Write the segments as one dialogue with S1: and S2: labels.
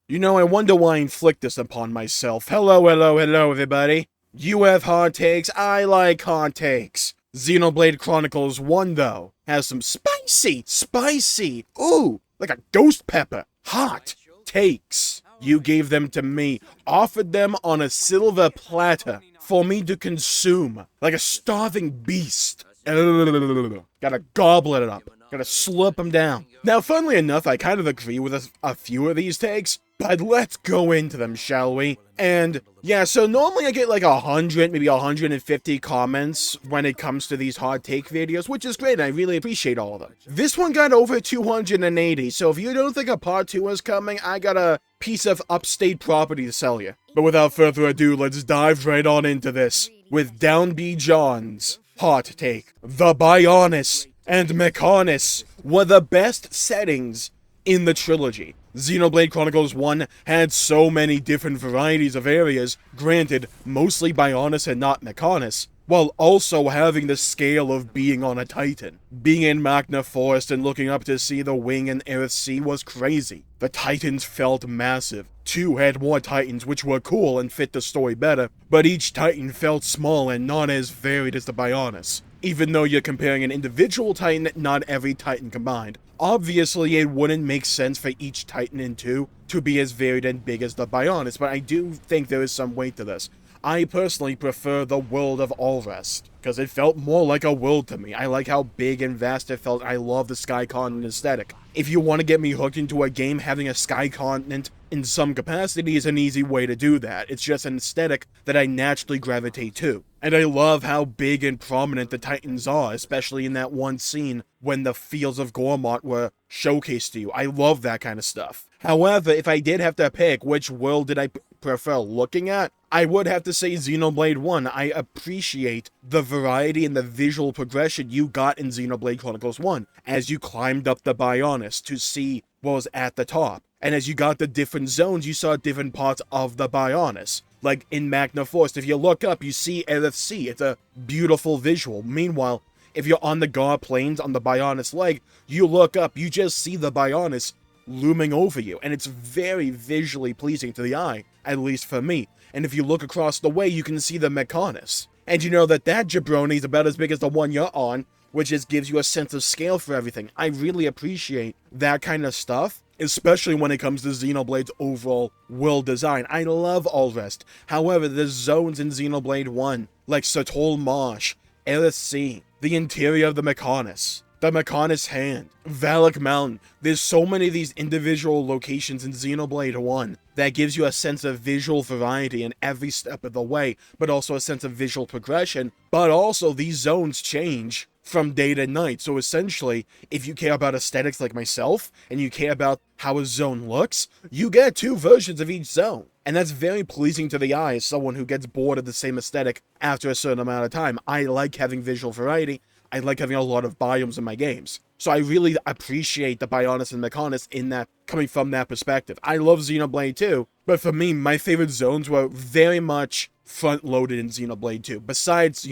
S1: You know, I wonder why I inflict this upon myself. Hello, everybody. You have hot takes, I like hot takes. Xenoblade Chronicles 1, though, has some spicy, ooh, like a ghost pepper, hot takes. You gave them to me, offered them on a silver platter for me to consume, like a starving beast. Gotta gobble it up. Gotta slurp them down. Now, funnily enough, I kind of agree with a few of these takes, but let's go into them, shall we? And yeah, so normally I get like 100, maybe 150 comments when it comes to these hot take videos, which is great, and I really appreciate all of them. This one got over 280, so if you don't think a part 2 is coming, I got a piece of upstate property to sell you. But without further ado, let's dive right on into this with Downbeat John's hot take. The Bionis and Mechonis were the best settings in the trilogy. Xenoblade Chronicles 1 had so many different varieties of areas, granted, mostly Bionis and not Mechonis, while also having the scale of being on a Titan. Being in Magna Forest and looking up to see the Wing and AlexC was crazy. The Titans felt massive. 2 had more Titans, which were cool and fit the story better, but each Titan felt small and not as varied as the Bionis. Even though you're comparing an individual Titan, not every Titan combined. Obviously, it wouldn't make sense for each Titan in 2 to be as varied and big as the Bionis, but I do think there is some weight to this. I personally prefer the world of Allrest, because it felt more like a world to me. I like how big and vast it felt. I love the Sky Continent aesthetic. If you want to get me hooked into a game, having a Sky Continent in some capacity is an easy way to do that. It's just an aesthetic that I naturally gravitate to. And I love how big and prominent the Titans are, especially in that one scene when the fields of Gormott were showcased to you. I love that kind of stuff. However, if I did have to pick which world did I prefer looking at, I would have to say Xenoblade 1. I appreciate the variety and the visual progression you got in Xenoblade Chronicles 1 as you climbed up the Bionis to see what was at the top. And as you got the different zones, you saw different parts of the Bionis. Like in Magna Forest, if you look up, you see AlexC. It's a beautiful visual. Meanwhile, if you're on the Gar Plains on the Bionis leg, you look up, you just see the Bionis looming over you. And it's very visually pleasing to the eye, at least for me. And if you look across the way, you can see the Mechonis. And you know that jabroni is about as big as the one you're on, which just gives you a sense of scale for everything. I really appreciate that kind of stuff, especially when it comes to Xenoblade's overall world design. I love Allrest. However, the zones in Xenoblade 1, like Satol Marsh, AlexC, the interior of the Mechonis, the Mechonis Hand, Valak Mountain. There's so many of these individual locations in Xenoblade 1 that gives you a sense of visual variety in every step of the way, but also a sense of visual progression. But also, these zones change from day to night. So essentially, if you care about aesthetics like myself, and you care about how a zone looks, you get 2 versions of each zone. And that's very pleasing to the eye as someone who gets bored of the same aesthetic after a certain amount of time. I like having visual variety. I like having a lot of biomes in my games. So I really appreciate the Bionis and Mechonis in that, coming from that perspective. I love Xenoblade 2, but for me, my favorite zones were very much front-loaded in Xenoblade 2. Besides,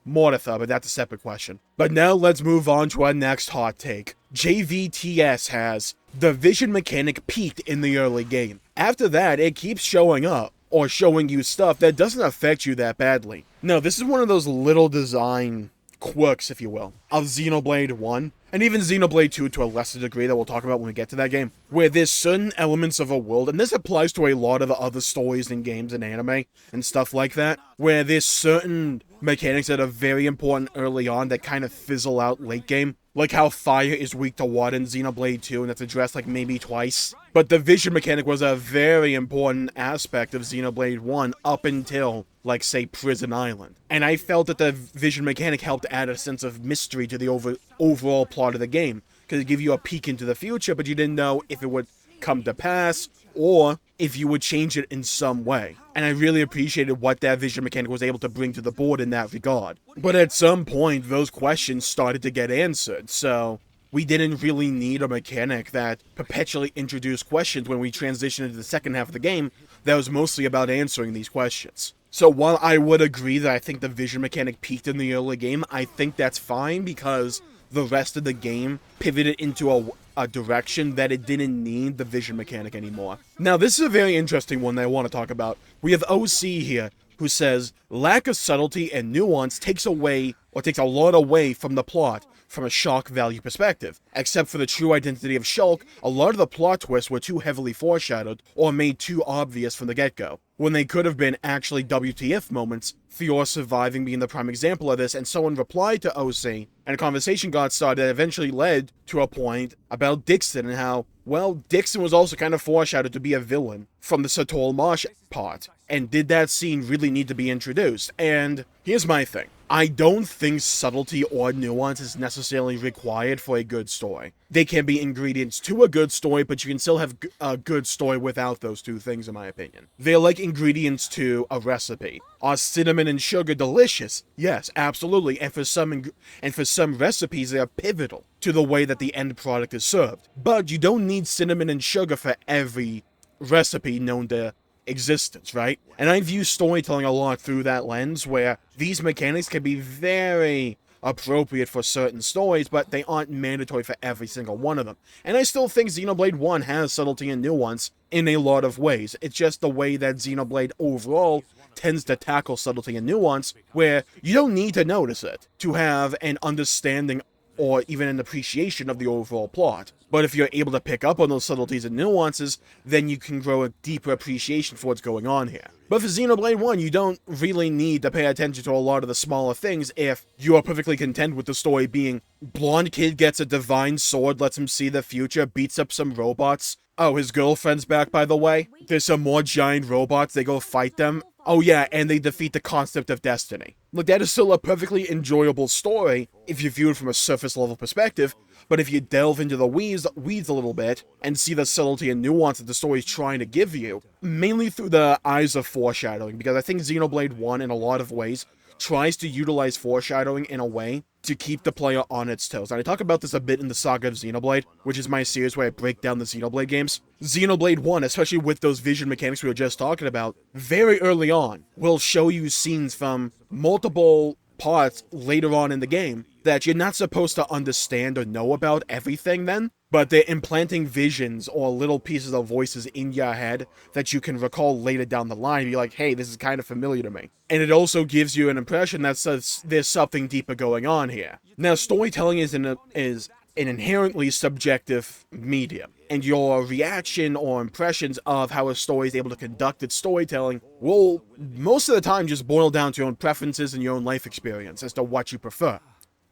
S1: Mortitha, but that's a separate question. But now let's move on to our next hot take. JVTS has the vision mechanic peaked in the early game. After that, it keeps showing up, or showing you stuff that doesn't affect you that badly. Now, this is one of those little design quirks, if you will, of Xenoblade 1, and even Xenoblade 2 to a lesser degree that we'll talk about when we get to that game, where there's certain elements of a world, and this applies to a lot of other stories and games and anime and stuff like that, where there's certain mechanics that are very important early on that kind of fizzle out late game, like how fire is weak to water in Xenoblade 2, and that's addressed like maybe twice. But the vision mechanic was a very important aspect of Xenoblade 1 up until, like, say, Prison Island. And I felt that the vision mechanic helped add a sense of mystery to the overall plot of the game, because it gave you a peek into the future, but you didn't know if it would come to pass, or if you would change it in some way. And I really appreciated what that vision mechanic was able to bring to the board in that regard. But at some point, those questions started to get answered, so we didn't really need a mechanic that perpetually introduced questions when we transitioned into the second half of the game that was mostly about answering these questions. So while I would agree that I think the vision mechanic peaked in the early game, I think that's fine because the rest of the game pivoted into a direction that it didn't need the vision mechanic anymore. Now, this is a very interesting one that I want to talk about. We have OC here, who says, lack of subtlety and nuance takes a lot away from the plot from a shock value perspective. Except for the true identity of Shulk, a lot of the plot twists were too heavily foreshadowed or made too obvious from the get-go, when they could have been actually WTF moments, Fior surviving being the prime example of this, and someone replied to OC, and a conversation got started that eventually led to a point about Dixon and how, well, Dixon was also kind of foreshadowed to be a villain from the Satol Marsh part, and did that scene really need to be introduced? And here's my thing. I don't think subtlety or nuance is necessarily required for a good story. They can be ingredients to a good story, but you can still have a good story without those two things, in my opinion. They're like ingredients to a recipe. Are cinnamon and sugar delicious? Yes, absolutely. And for some recipes, they are pivotal to the way that the end product is served. But you don't need cinnamon and sugar for every recipe known to existence, right? And I view storytelling a lot through that lens, where these mechanics can be very appropriate for certain stories, but they aren't mandatory for every single one of them. And I still think Xenoblade 1 has subtlety and nuance in a lot of ways. It's just the way that Xenoblade overall tends to tackle subtlety and nuance, where you don't need to notice it to have an understanding or even an appreciation of the overall plot. But if you're able to pick up on those subtleties and nuances, then you can grow a deeper appreciation for what's going on here. But for Xenoblade 1, you don't really need to pay attention to a lot of the smaller things if you are perfectly content with the story being, blonde kid gets a divine sword, lets him see the future, beats up some robots. Oh, his girlfriend's back, by the way. There's some more giant robots, they go fight them. Oh yeah, and they defeat the concept of destiny. Look, that is still a perfectly enjoyable story if you view it from a surface level perspective, but if you delve into the weeds a little bit and see the subtlety and nuance that the story is trying to give you, mainly through the eyes of foreshadowing, because I think Xenoblade 1 in a lot of ways tries to utilize foreshadowing in a way to keep the player on its toes. And I talk about this a bit in the Saga of Xenoblade, which is my series where I break down the Xenoblade games. Xenoblade 1, especially with those vision mechanics we were just talking about, very early on, will show you scenes from multiple parts later on in the game that you're not supposed to understand or know about everything then, but they're implanting visions or little pieces of voices in your head that you can recall later down the line and be like, hey, this is kind of familiar to me. And it also gives you an impression that says there's something deeper going on here. Now, storytelling is an inherently subjective medium, and your reaction or impressions of how a story is able to conduct its storytelling will most of the time just boil down to your own preferences and your own life experience as to what you prefer.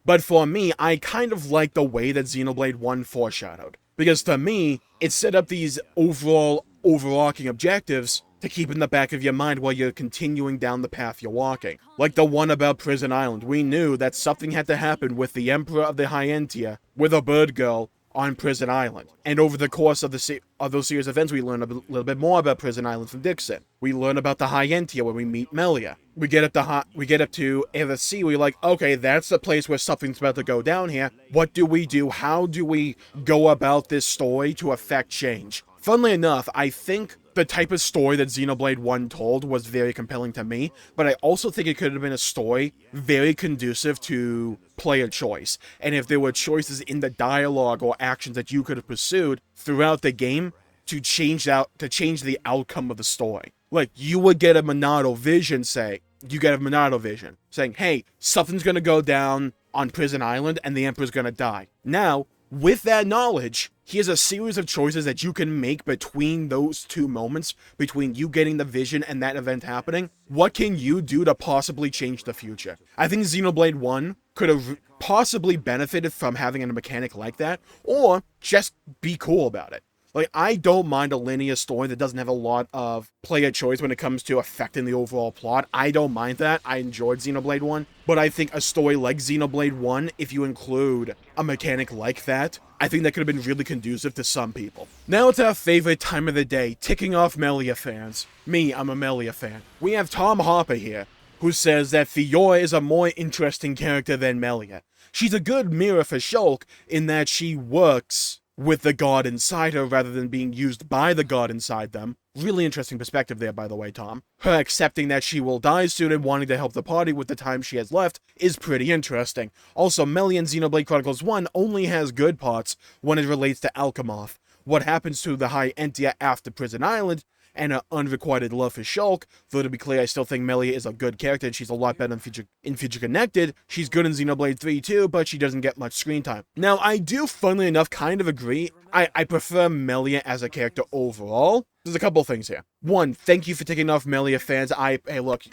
S1: But for me, I kind of like the way that Xenoblade 1 foreshadowed, because to me, it set up these overarching objectives to keep in the back of your mind while you're continuing down the path you're walking. Like the one about Prison Island, we knew that something had to happen with the Emperor of the Hyentia, with a bird girl, on Prison Island. And over the course of those series of events, we learn a little bit more about Prison Island from Dixon. We learn about the Hyentia when we meet Melia. We get up to AlexC, we're like, okay, that's the place where something's about to go down here. What do we do? How do we go about this story to affect change? Funnily enough, I think the type of story that Xenoblade 1 told was very compelling to me, but I also think it could have been a story very conducive to player choice. And if there were choices in the dialogue or actions that you could have pursued throughout the game to change the outcome of the story. Like, you would get a Monado vision saying, hey, something's gonna go down on Prison Island and the Emperor's gonna die. Now, with that knowledge, here's a series of choices that you can make between those two moments, between you getting the vision and that event happening. What can you do to possibly change the future? I think Xenoblade 1 could have possibly benefited from having a mechanic like that, or just be cool about it. Like, I don't mind a linear story that doesn't have a lot of player choice when it comes to affecting the overall plot. I don't mind that. I enjoyed Xenoblade 1. But I think a story like Xenoblade 1, if you include a mechanic like that, I think that could have been really conducive to some people. Now it's our favorite time of the day, ticking off Melia fans. Me, I'm a Melia fan. We have Tom Harper here, who says that Fiora is a more interesting character than Melia. She's a good mirror for Shulk in that she works with the god inside her rather than being used by the god inside them. Really interesting perspective there, by the way, Tom. Her accepting that she will die soon and wanting to help the party with the time she has left is pretty interesting. Also, Melia in Xenoblade Chronicles 1 only has good parts when it relates to Alchemoth. What happens to the High Entia after Prison Island, and her unrequited love for Shulk. Though to be clear, I still think Melia is a good character and she's a lot better in Future Connected. She's good in Xenoblade 3 too, but she doesn't get much screen time. Now, I do, funnily enough, kind of agree. I prefer Melia as a character overall. There's a couple things here. One, thank you for taking off Melia fans. Hey, look,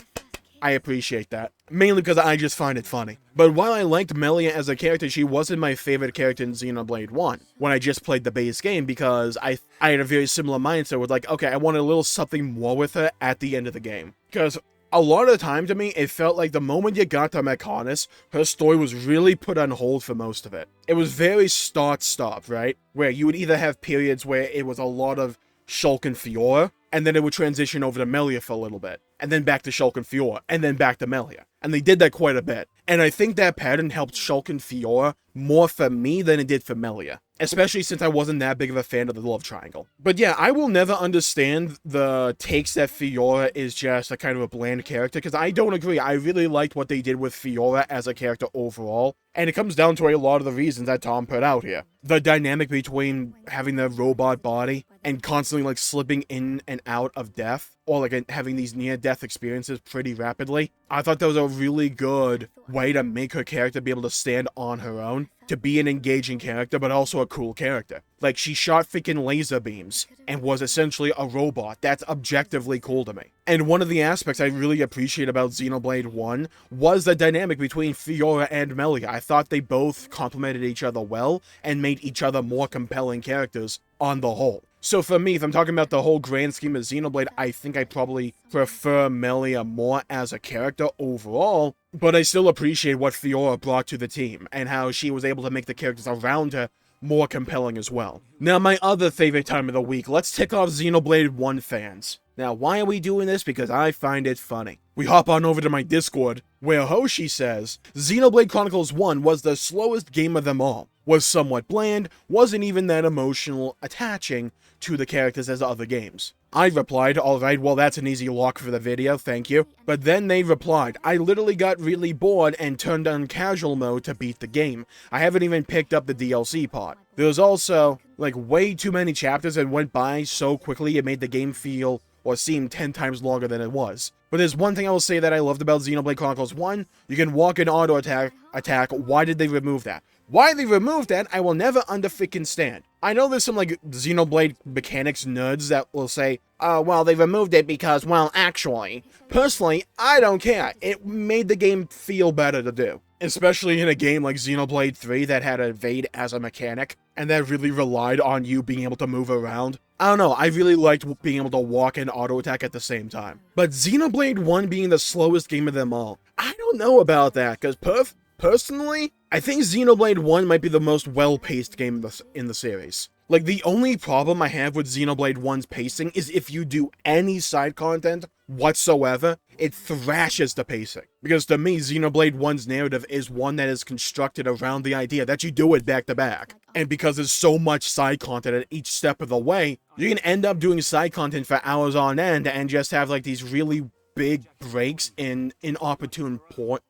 S1: I appreciate that. Mainly because I just find it funny. But while I liked Melia as a character, she wasn't my favorite character in Xenoblade 1 when I just played the base game, because I had a very similar mindset with like, okay, I wanted a little something more with her at the end of the game. Because a lot of the time to me, it felt like the moment you got to Mechonis, her story was really put on hold for most of it. It was very start-stop, right? Where you would either have periods where it was a lot of Shulk and Fiora, and then it would transition over to Melia for a little bit, and then back to Shulk and Fiora, and then back to Melia. And they did that quite a bit. And I think that pattern helped Shulk and Fiora more for me than it did for Melia. Especially since I wasn't that big of a fan of the love triangle. But yeah, I will never understand the takes that Fiora is just a kind of a bland character, because I don't agree. I really liked what they did with Fiora as a character overall. And it comes down to a lot of the reasons that Tom put out here. The dynamic between having the robot body and constantly like slipping in and out of death, or like having these near-death experiences pretty rapidly. I thought that was a really good way to make her character be able to stand on her own, to be an engaging character, but also a cool character. Like, she shot freaking laser beams and was essentially a robot. That's objectively cool to me. And one of the aspects I really appreciate about Xenoblade 1 was the dynamic between Fiora and Melia. I thought they both complemented each other well and made each other more compelling characters on the whole. So for me, if I'm talking about the whole grand scheme of Xenoblade, I think I probably prefer Melia more as a character overall, but I still appreciate what Fiora brought to the team and how she was able to make the characters around her more compelling as well. Now, my other favorite time of the week, let's tick off Xenoblade 1 fans. Now, why are we doing this? Because I find it funny. We hop on over to my Discord, where Hoshi says, Xenoblade Chronicles 1 was the slowest game of them all, was somewhat bland, wasn't even that emotional attaching to the characters as other games. I replied, alright, well that's an easy lock for the video, thank you. But then they replied, I literally got really bored and turned on casual mode to beat the game. I haven't even picked up the DLC part. There was also, like, way too many chapters and went by so quickly it made the game feel or seem 10 times longer than it was. But there's one thing I will say that I loved about Xenoblade Chronicles 1, you can walk in auto attack. Why did they remove that? Why they removed that, I will never under-freaking stand. I know there's some, like, Xenoblade mechanics nerds that will say, well, they removed it because, well, actually. Personally, I don't care. It made the game feel better to do. Especially in a game like Xenoblade 3 that had evade as a mechanic, and that really relied on you being able to move around. I don't know, I really liked being able to walk and auto-attack at the same time. But Xenoblade 1 being the slowest game of them all, I don't know about that, because personally, I think Xenoblade 1 might be the most well-paced game in the series. Like, the only problem I have with Xenoblade 1's pacing is if you do any side content whatsoever, it thrashes the pacing. Because to me, Xenoblade 1's narrative is one that is constructed around the idea that you do it back to back. And because there's so much side content at each step of the way, you can end up doing side content for hours on end and just have like these really big breaks in inopportune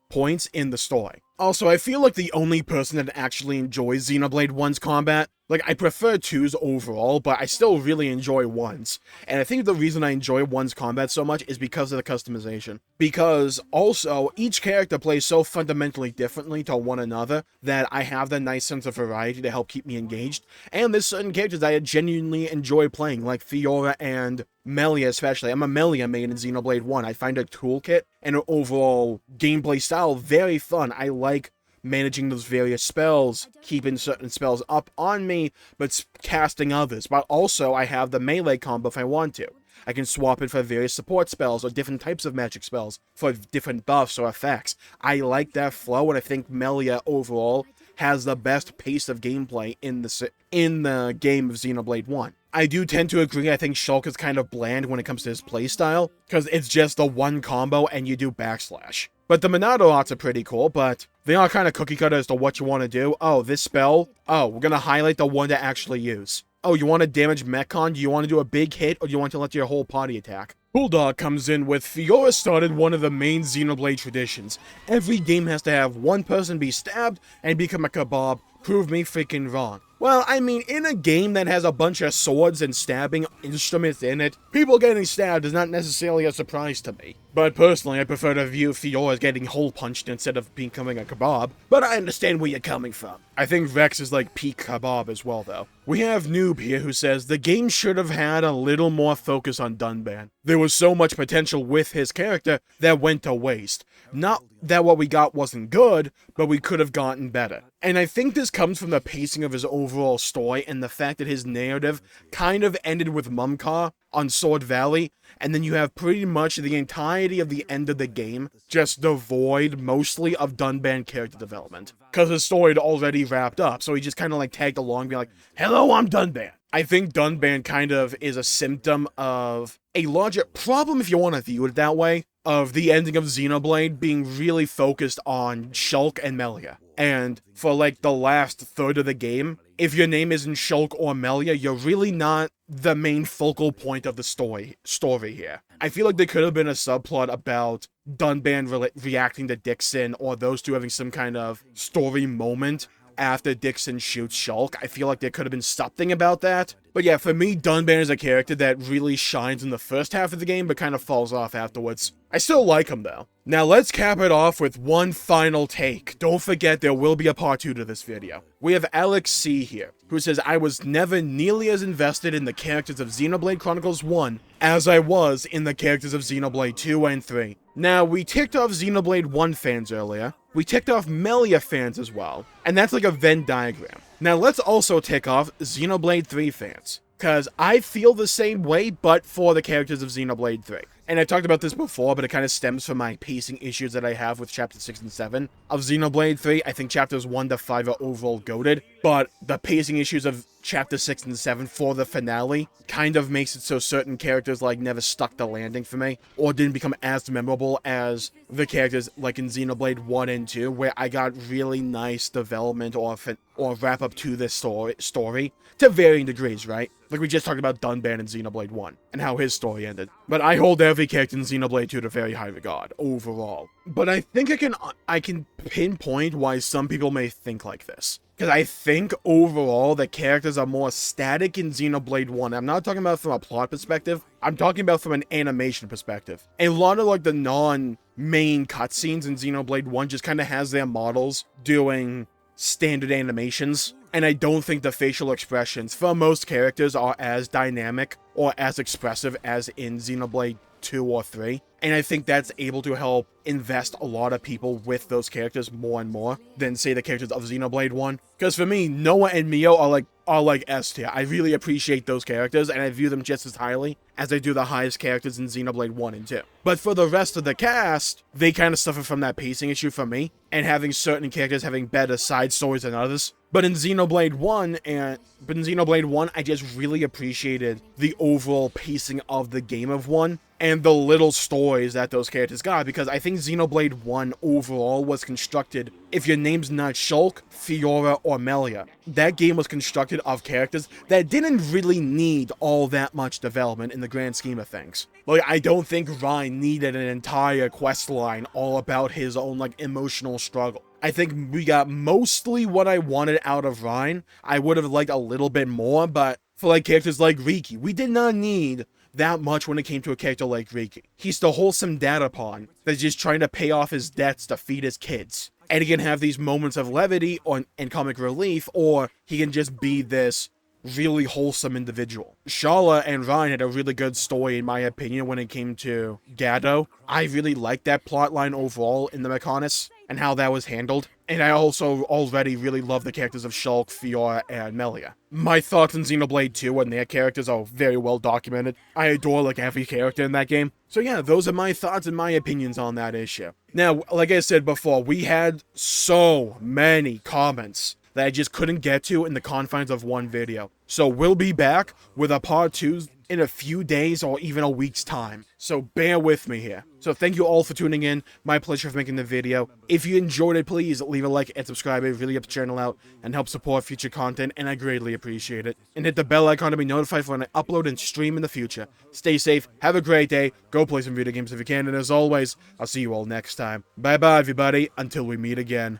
S1: points in the story. Also, I feel like the only person that actually enjoys Xenoblade 1's combat, like, I prefer 2's overall, but I still really enjoy 1's. And I think the reason I enjoy 1's combat so much is because of the customization. Because, also, each character plays so fundamentally differently to one another that I have the nice sense of variety to help keep me engaged. And there's certain characters I genuinely enjoy playing, like Fiora and Melia especially. I'm a Melia main in Xenoblade 1. I find her toolkit and her overall gameplay style very fun. I like managing those various spells, keeping certain spells up on me, but casting others. But also, I have the melee combo if I want to. I can swap it for various support spells or different types of magic spells for different buffs or effects. I like that flow, and I think Melia overall has the best pace of gameplay in the game of Xenoblade 1. I do tend to agree. I think Shulk is kind of bland when it comes to his playstyle, because it's just the one combo and you do backslash. But the Monado arts are pretty cool, but they are kind of cookie cutter as to what you want to do. Oh, this spell. Oh, we're going to highlight the one to actually use. Oh, you want to damage Mechon? Do you want to do a big hit, or do you want to let your whole party attack? Bulldog comes in with, Fiora started one of the main Xenoblade traditions. Every game has to have one person be stabbed and become a kebab. Prove me freaking wrong. Well, I mean, in a game that has a bunch of swords and stabbing instruments in it, people getting stabbed is not necessarily a surprise to me. But personally, I prefer to view Fiora as getting hole-punched instead of becoming a kebab. But I understand where you're coming from. I think Vex is like peak kebab as well, though. We have Noob here who says, the game should have had a little more focus on Dunban. There was so much potential with his character that went to waste. Not that what we got wasn't good, but we could have gotten better. And I think this comes from the pacing of his overall story and the fact that his narrative kind of ended with Mumka on Sword Valley, and then you have pretty much the entirety of the end of the game just devoid mostly of Dunban character development. Because his story had already wrapped up, so he just kind of like tagged along being like, hello, I'm Dunban. I think Dunban kind of is a symptom of a larger problem, if you want to view it that way, of the ending of Xenoblade being really focused on Shulk and Melia. And for like the last third of the game, if your name isn't Shulk or Melia, you're really not the main focal point of the story here. I feel like there could have been a subplot about Dunban reacting to Dixon, or those two having some kind of story moment after Dixon shoots Shulk. I feel like there could have been something about that. But yeah, for me, Dunban is a character that really shines in the first half of the game, but kind of falls off afterwards. I still like him, though. Now, let's cap it off with one final take. Don't forget, there will be a part 2 to this video. We have AlexC here, who says, I was never nearly as invested in the characters of Xenoblade Chronicles 1 as I was in the characters of Xenoblade 2 and 3. Now, we ticked off Xenoblade 1 fans earlier. We ticked off Melia fans as well. And that's like a Venn diagram. Now, let's also tick off Xenoblade 3 fans, because I feel the same way, but for the characters of Xenoblade 3. And I talked about this before, but it kind of stems from my pacing issues that I have with Chapter 6 and 7 of Xenoblade 3. I think Chapters 1 to 5 are overall goated, but the pacing issues of Chapter 6 and 7 for the finale kind of makes it so certain characters like never stuck the landing for me, or didn't become as memorable as the characters like in Xenoblade 1 and 2, where I got really nice development or wrap up to this story to varying degrees, right? Like we just talked about Dunban in Xenoblade 1 and how his story ended. But I hold every character in Xenoblade 2 to very high regard overall. But I think I can pinpoint why some people may think like this. Because I think overall the characters are more static in Xenoblade 1. I'm not talking about from a plot perspective. I'm talking about from an animation perspective. A lot of like the non-main cutscenes in Xenoblade 1 just kind of has their models doing standard animations. And I don't think the facial expressions for most characters are as dynamic or as expressive as in Xenoblade 2 or 3. And I think that's able to help invest a lot of people with those characters more and more than, say, the characters of Xenoblade 1. Because for me, Noah and Mio are like S tier. I really appreciate those characters, and I view them just as highly as I do the highest characters in Xenoblade 1 and 2. But for the rest of the cast, they kind of suffer from that pacing issue for me, and having certain characters having better side stories than others. But in Xenoblade 1, I just really appreciated the overall pacing of the game of 1 and the little stories that those characters got, because I think Xenoblade 1 overall was constructed, if your name's not Shulk, Fiora, or Melia, that game was constructed of characters that didn't really need all that much development in the grand scheme of things. Like, I don't think Ryan needed an entire quest line all about his own, like, emotional struggle. I think we got mostly what I wanted out of Ryan. I would have liked a little bit more, but for, like, characters like Riki, we did not need that much when it came to a character like Riki. He's the wholesome data pawn that's just trying to pay off his debts to feed his kids. And he can have these moments of levity and comic relief, or he can just be this really wholesome individual. Shala and Ryan had a really good story, in my opinion, when it came to Gado. I really liked that plotline overall in the Mechonis. and how that was handled. And I also already really love the characters of Shulk, Fiora, and Melia. My thoughts on Xenoblade 2 and their characters are very well documented. I adore like every character in that game. So yeah, those are my thoughts and my opinions on that issue. Now, like I said before, we had so many comments that I just couldn't get to in the confines of one video. So we'll be back with a part 2 in a few days or even a week's time. So bear with me here. So thank you all for tuning in. My pleasure for making the video. If you enjoyed it, please leave a like and subscribe. It really helps the channel out and helps support future content, and I greatly appreciate it. And hit the bell icon to be notified for when I upload and stream in the future. Stay safe, have a great day, go play some video games if you can, and as always, I'll see you all next time. Bye bye everybody, until we meet again.